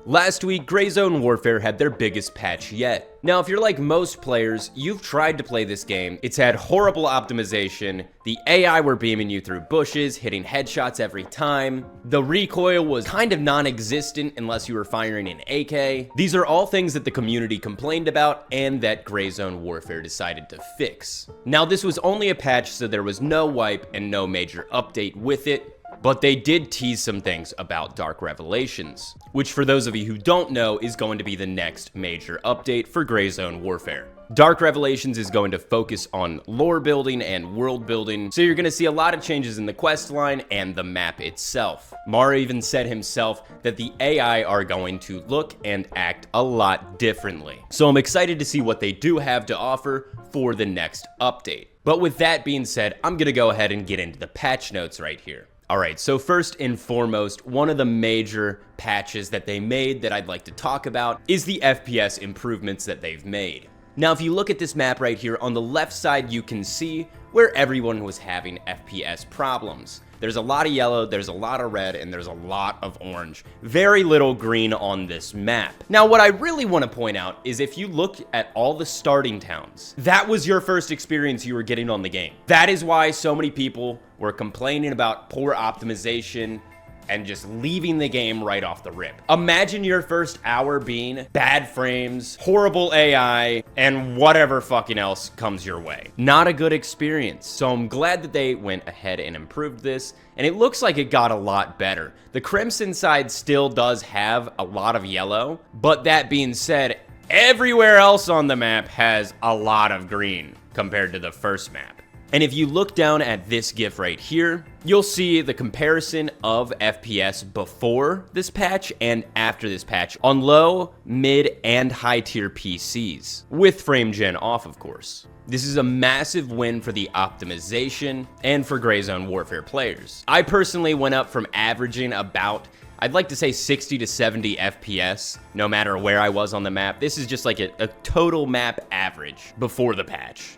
Last week, Grayzone Warfare had their biggest patch yet. Now, if you're like most players, you've tried to play this game. It's had horrible optimization. The AI were beaming you through bushes, hitting headshots every time. The recoil was kind of non-existent unless you were firing an AK. These are all things that the community complained about and that Grayzone Warfare decided to fix. Now, this was only a patch, so there was no wipe and no major update with it. But they did tease some things about Dark Revelations, which for those of you who don't know is going to be the next major update for Grayzone Warfare. Dark Revelations is going to focus on lore building and world building, so you're going to see a lot of changes in the quest line and the map itself. Mara even said himself that the AI are going to look and act a lot differently. So I'm excited to see what they do have to offer for the next update. But with that being said, I'm going to go ahead and get into the patch notes right here. Alright, so first and foremost, one of the major patches that they made that I'd like to talk about is the FPS improvements that they've made. Now, if you look at this map right here, on the left side you can see where everyone was having FPS problems. There's a lot of yellow, there's a lot of red, and there's a lot of orange. Very little green on this map. Now, what I really want to point out is if you look at all the starting towns, that was your first experience you were getting on the game. That is why so many people were complaining about poor optimization and just leaving the game right off the rip. Imagine your first hour being bad frames, horrible AI, and whatever fucking else comes your way. Not a good experience. So I'm glad that they went ahead and improved this, and it looks like it got a lot better. The Crimson side still does have a lot of yellow, but that being said, everywhere else on the map has a lot of green compared to the first map. And if you look down at this GIF right here, you'll see the comparison of FPS before this patch and after this patch on low, mid, and high tier PCs, with frame gen off, of course. This is a massive win for the optimization and for Grayzone Warfare players. I personally went up from averaging about, I'd like to say 60 to 70 FPS, no matter where I was on the map. This is just like a total map average before the patch.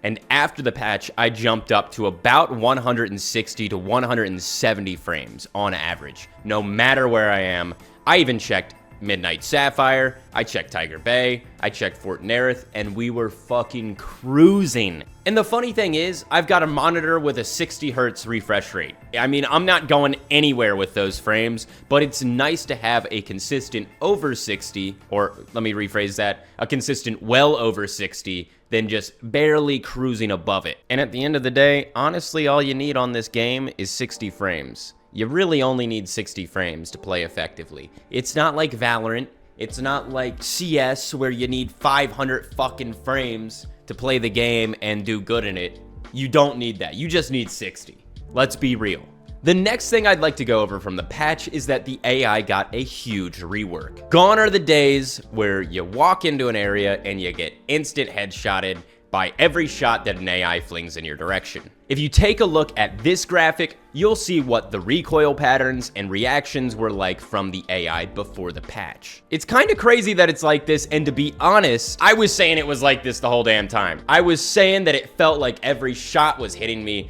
And after the patch, I jumped up to about 160 to 170 frames on average, no matter where I am. I even checked Midnight Sapphire, I checked Tiger Bay, I checked Fort Nerith, and we were fucking cruising. And the funny thing is, I've got a monitor with a 60 hertz refresh rate. I mean, I'm not going anywhere with those frames, but it's nice to have a consistent over 60, or let me rephrase that, a consistent well over 60, than just barely cruising above it. And at the end of the day, honestly, all you need on this game is 60 frames. You really only need 60 frames to play effectively. It's not like Valorant. It's not like CS where you need 500 fucking frames to play the game and do good in it. You don't need that. You just need 60. Let's be real. The next thing I'd like to go over from the patch is that the AI got a huge rework. Gone are the days where you walk into an area and you get instant headshotted by every shot that an AI flings in your direction. If you take a look at this graphic, you'll see what the recoil patterns and reactions were like from the AI before the patch. It's kind of crazy that it's like this, and to be honest, I was saying it was like this the whole damn time. I was saying that it felt like every shot was hitting me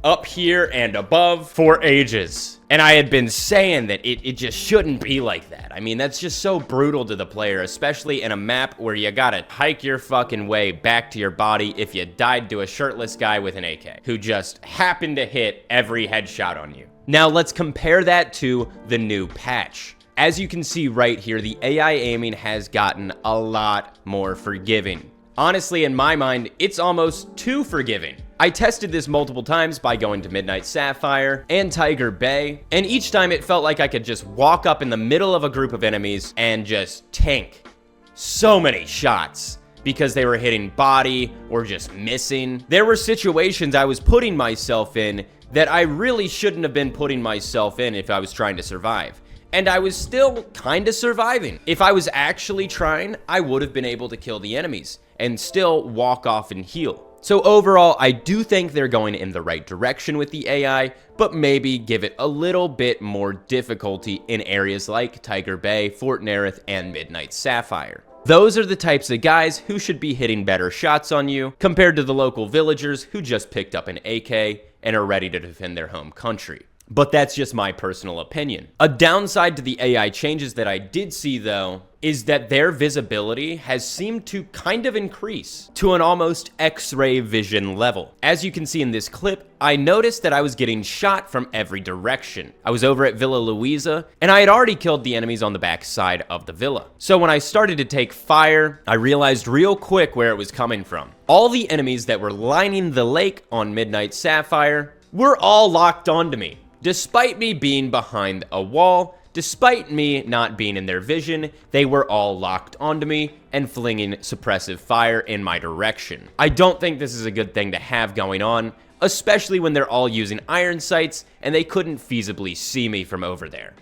up here and above for ages. And I had been saying that it just shouldn't be like that. I mean, that's just so brutal to the player, especially in a map where you gotta hike your fucking way back to your body if you died to a shirtless guy with an AK who just happened to hit every headshot on you. Now let's compare that to the new patch. As you can see right here, the AI aiming has gotten a lot more forgiving. Honestly, in my mind, it's almost too forgiving. I tested this multiple times by going to Midnight Sapphire and Tiger Bay, and each time it felt like I could just walk up in the middle of a group of enemies and just tank so many shots because they were hitting body or just missing. There were situations I was putting myself in that I really shouldn't have been putting myself in if I was trying to survive. And I was still kind of surviving. If I was actually trying, I would have been able to kill the enemies and still walk off and heal. So overall, I do think they're going in the right direction with the AI, but maybe give it a little bit more difficulty in areas like Tiger Bay, Fort Nerith, and Midnight Sapphire. Those are the types of guys who should be hitting better shots on you compared to the local villagers who just picked up an AK and are ready to defend their home country. But that's just my personal opinion. A downside to the AI changes that I did see, though, is that their visibility has seemed to kind of increase to an almost X-ray vision level. As you can see in this clip, I noticed that I was getting shot from every direction. I was over at Villa Luisa, and I had already killed the enemies on the back side of the villa. So when I started to take fire, I realized real quick where it was coming from. All the enemies that were lining the lake on Midnight Sapphire were all locked onto me. Despite me being behind a wall, despite me not being in their vision, they were all locked onto me and flinging suppressive fire in my direction. I don't think this is a good thing to have going on, especially when they're all using iron sights and they couldn't feasibly see me from over there.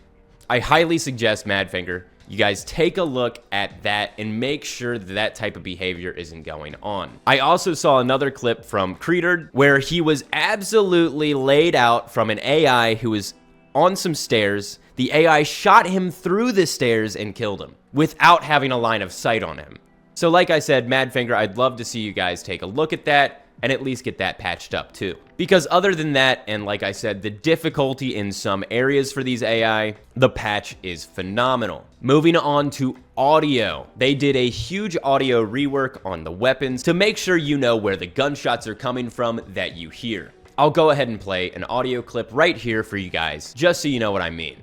I highly suggest, Madfinger, you guys take a look at that and make sure that that type of behavior isn't going on. I also saw another clip from Creeder where he was absolutely laid out from an AI who was on some stairs. The AI shot him through the stairs and killed him without having a line of sight on him. So like I said, Madfinger, I'd love to see you guys take a look at that and at least get that patched up too. Because other than that, and like I said, the difficulty in some areas for these AI, the patch is phenomenal. Moving on to audio. They did a huge audio rework on the weapons to make sure you know where the gunshots are coming from that you hear. I'll go ahead and play an audio clip right here for you guys, just so you know what I mean.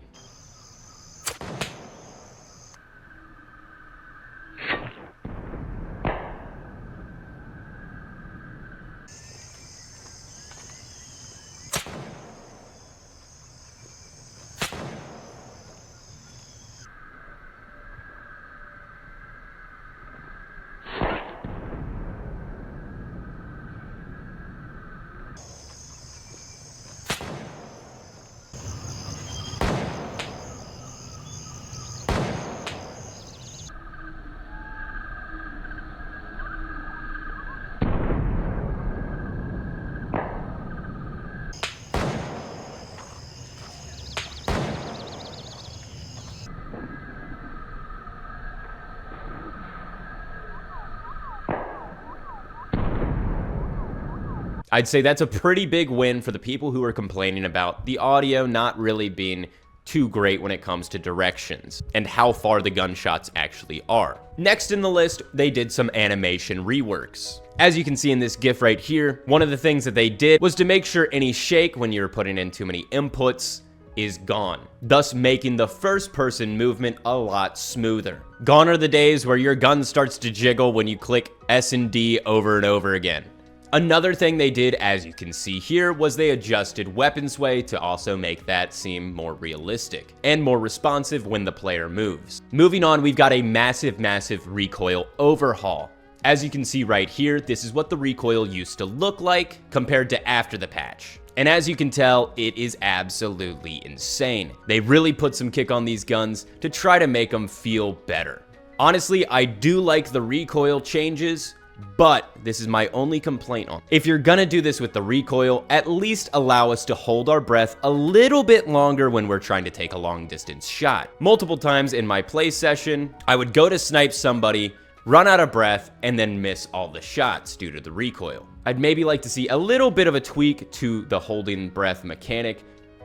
I'd say that's a pretty big win for the people who are complaining about the audio not really being too great when it comes to directions and how far the gunshots actually are. Next in the list, they did some animation reworks. As you can see in this GIF right here, one of the things that they did was to make sure any shake when you're putting in too many inputs is gone, thus making the first person movement a lot smoother. Gone are the days where your gun starts to jiggle when you click S and D over and over again. Another thing they did, as you can see here, was they adjusted weapon sway to also make that seem more realistic and more responsive when the player moves. Moving on, we've got a massive recoil overhaul. As you can see right here, this is what the recoil used to look like compared to after the patch. And as you can tell, it is absolutely insane. They really put some kick on these guns to try to make them feel better. Honestly, I do like the recoil changes, but this is my only complaint on. If you're gonna do this with the recoil, at least allow us to hold our breath a little bit longer when we're trying to take a long distance shot. Multiple times in my play session, I would go to snipe somebody, run out of breath, and then miss all the shots due to the recoil. I'd maybe like to see a little bit of a tweak to the holding breath mechanic.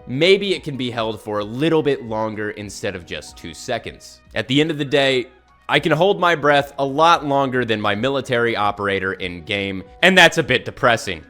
Maybe it can be held for a little bit longer instead of just 2 seconds. At the end of the day, I can hold my breath a lot longer than my military operator in game, and that's a bit depressing,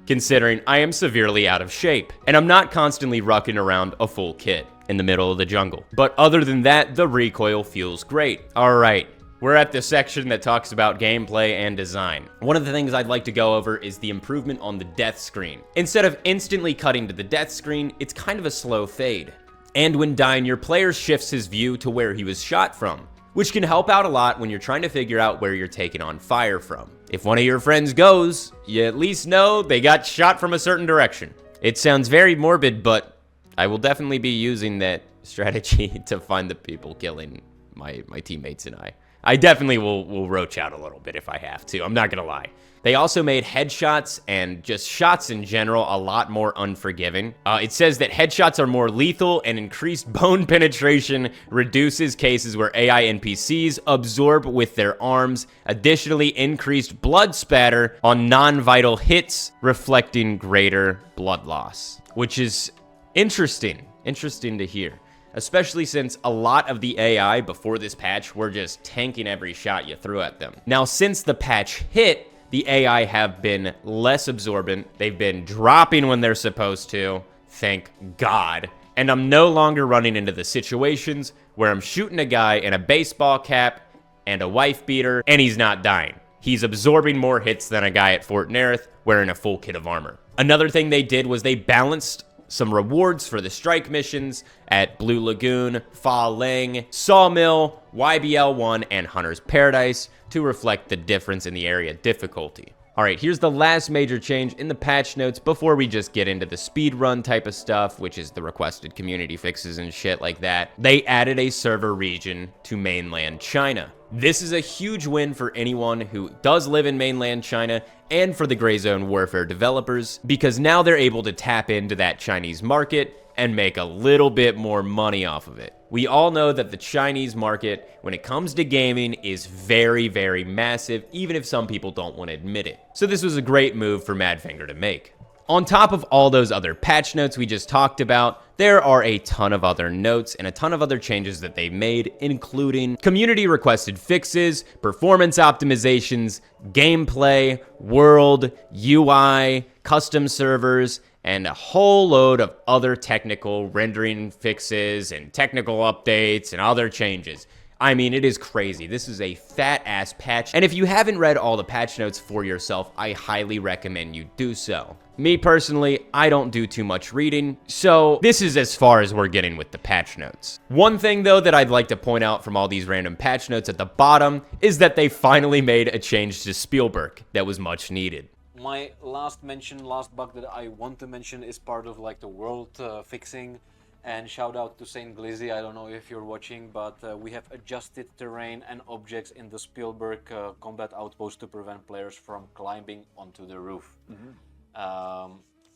considering I am severely out of shape, and I'm not constantly rucking around a full kit in the middle of the jungle. But other than that, the recoil feels great. Alright, we're at the section that talks about gameplay and design. One of the things I'd like to go over is the improvement on the death screen. Instead of instantly cutting to the death screen, it's kind of a slow fade. And when dying, your player shifts his view to where he was shot from, which can help out a lot when you're trying to figure out where you're taking on fire from. If one of your friends goes, you at least know they got shot from a certain direction. It sounds very morbid, but I will definitely be using that strategy to find the people killing my teammates and I. I definitely will roach out a little bit if I have to, I'm not gonna lie. They also made headshots and just shots in general a lot more unforgiving. It says that headshots are more lethal and increased bone penetration reduces cases where AI NPCs absorb with their arms. Additionally, increased blood spatter on non-vital hits, reflecting greater blood loss, which is Interesting to hear. Especially since a lot of the AI before this patch were just tanking every shot you threw at them. Now, since the patch hit, the AI have been less absorbent. They've been dropping when they're supposed to, thank God. And I'm no longer running into the situations where I'm shooting a guy in a baseball cap and a wife beater, and he's not dying. He's absorbing more hits than a guy at Fort Nerith wearing a full kit of armor. Another thing they did was they balanced some rewards for the strike missions at Blue Lagoon, Fa Ling, Sawmill, YBL1, and Hunter's Paradise to reflect the difference in the area difficulty. Alright, here's the last major change in the patch notes before we just get into the speedrun type of stuff, which is the requested community fixes and shit like that. They added a server region to mainland China. This is a huge win for anyone who does live in mainland China and for the Grayzone Warfare developers, because now they're able to tap into that Chinese market and make a little bit more money off of it. We all know that the Chinese market, when it comes to gaming, is very, very massive, even if some people don't want to admit it. So this was a great move for Madfinger to make. On top of all those other patch notes we just talked about, there are a ton of other notes and a ton of other changes that they made, including community requested fixes, performance optimizations, gameplay, world, UI, custom servers, and a whole load of other technical rendering fixes and technical updates and other changes. I mean, it is crazy. This is a fat-ass patch, and if you haven't read all the patch notes for yourself, I highly recommend you do so. Me personally, I don't do too much reading, so this is as far as we're getting with the patch notes. One thing, though, that I'd like to point out from all these random patch notes at the bottom is that they finally made a change to Spielberg that was much needed. My last bug that I want to mention is part of like the world fixing, and shout out to Saint Glizzy. I don't know if you're watching, but we have adjusted terrain and objects in the Spielberg combat outpost to prevent players from climbing onto the roof.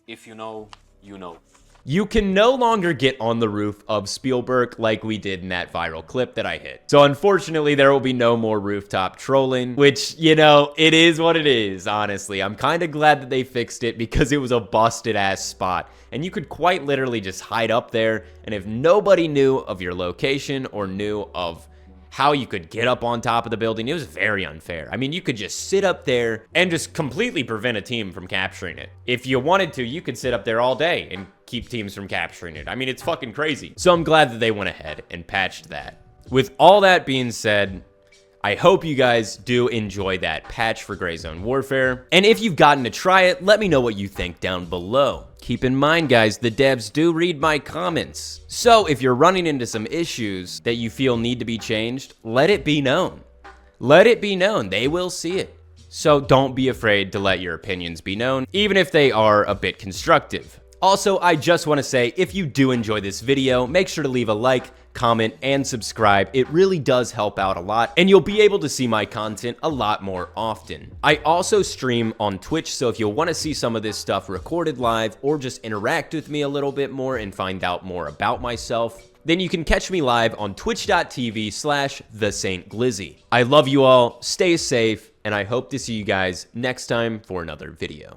If you know, you know. You can no longer get on the roof of Spielberg like we did in that viral clip that I hit. So unfortunately, there will be no more rooftop trolling, which, you know, it is what it is, honestly. I'm kind of glad that they fixed it because it was a busted ass spot. And you could quite literally just hide up there, and if nobody knew of your location or knew of how you could get up on top of the building, it was very unfair. I mean, you could just sit up there and just completely prevent a team from capturing it. If you wanted to, you could sit up there all day and keep teams from capturing it. I mean, it's fucking crazy. So I'm glad that they went ahead and patched that. With all that being said, I hope you guys do enjoy that patch for Grayzone Warfare. And if you've gotten to try it, let me know what you think down below. Keep in mind, guys, the devs do read my comments. So if you're running into some issues that you feel need to be changed, let it be known. Let it be known. They will see it. So don't be afraid to let your opinions be known, even if they are a bit constructive. Also, I just want to say, if you do enjoy this video, make sure to leave a like, comment, and subscribe. It really does help out a lot, and you'll be able to see my content a lot more often. I also stream on Twitch, so if you'll want to see some of this stuff recorded live or just interact with me a little bit more and find out more about myself, then you can catch me live on twitch.tv/thesaintglizzy. I love you all, stay safe, and I hope to see you guys next time for another video.